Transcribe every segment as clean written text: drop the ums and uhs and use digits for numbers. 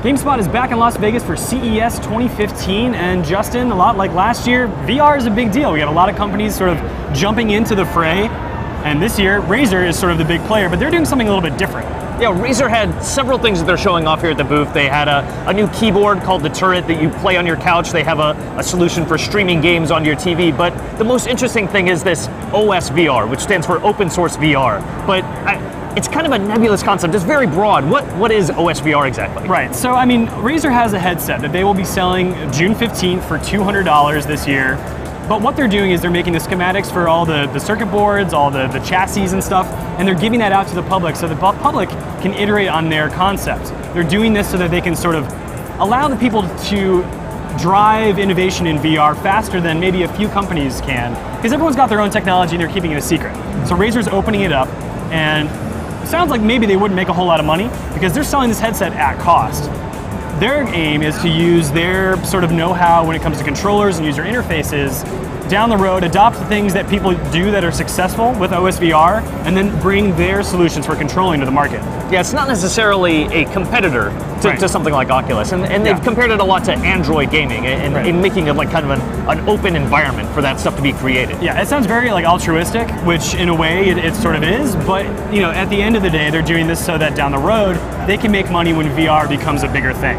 GameSpot is back in Las Vegas for CES 2015, and Justin, a lot like last year, VR is a big deal. We got a lot of companies sort of jumping into the fray, and this year, Razer is sort of the big player, but they're doing something a little bit different. Yeah, Razer had several things that they're showing off here at the booth. They had a new keyboard called the Turret that you play on your couch. They have a solution for streaming games on your TV, but the most interesting thing is this OS VR, which stands for Open Source VR. But it's kind of a nebulous concept. It's very broad. What is OS VR exactly? Right, so I mean, Razer has a headset that they will be selling June 15th for $200 this year. But what they're doing is they're making the schematics for all the circuit boards, all the chassis and stuff, and they're giving that out to the public so the public can iterate on their concepts. They're doing this so that they can sort of allow the people to drive innovation in VR faster than maybe a few companies can, because everyone's got their own technology and they're keeping it a secret. So Razer's opening it up, and it sounds like maybe they wouldn't make a whole lot of money because they're selling this headset at cost. Their aim is to use their sort of know-how when it comes to controllers and user interfaces down the road, adopt the things that people do that are successful with OS VR, and then bring their solutions for controlling to the market. Yeah, it's not necessarily a competitor to something like Oculus, and they've compared it a lot to Android gaming and in making it like kind of an open environment for that stuff to be created. Yeah, it sounds very like altruistic, which in a way it sort of is, but you know, at the end of the day, they're doing this so that down the road, they can make money when VR becomes a bigger thing.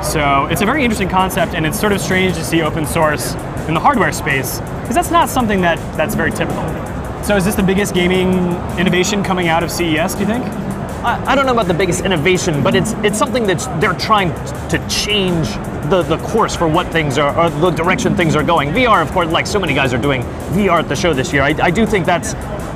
So it's a very interesting concept, and it's sort of strange to see open source in the hardware space, because that's not something that's very typical. So is this the biggest gaming innovation coming out of CES, do you think? I don't know about the biggest innovation, but it's something that they're trying to change the course for what things are, or the direction things are going. VR, of course, like so many guys are doing VR at the show this year. I do think that's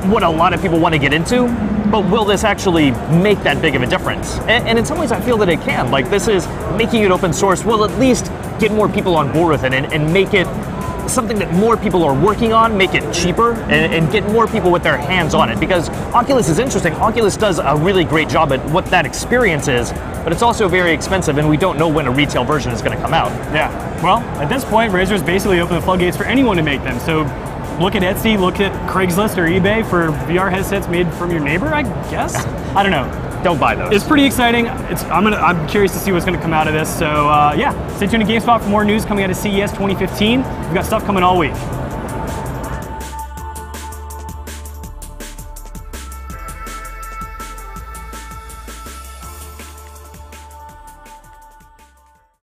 what a lot of people want to get into, but will this actually make that big of a difference? And in some ways I feel that it can. Like, this is making it open source will at least get more people on board with it and make it something that more people are working on, make it cheaper, and get more people with their hands on it. Because Oculus is interesting. Oculus does a really great job at what that experience is, but it's also very expensive, and we don't know when a retail version is going to come out. Yeah, well, at this point, Razer's basically opened the floodgates for anyone to make them. So look at Etsy, look at Craigslist or eBay for VR headsets made from your neighbor, I guess? I don't know. Don't buy those. It's pretty exciting. I'm curious to see what's going to come out of this. So yeah, stay tuned to GameSpot for more news coming out of CES 2015. We've got stuff coming all week.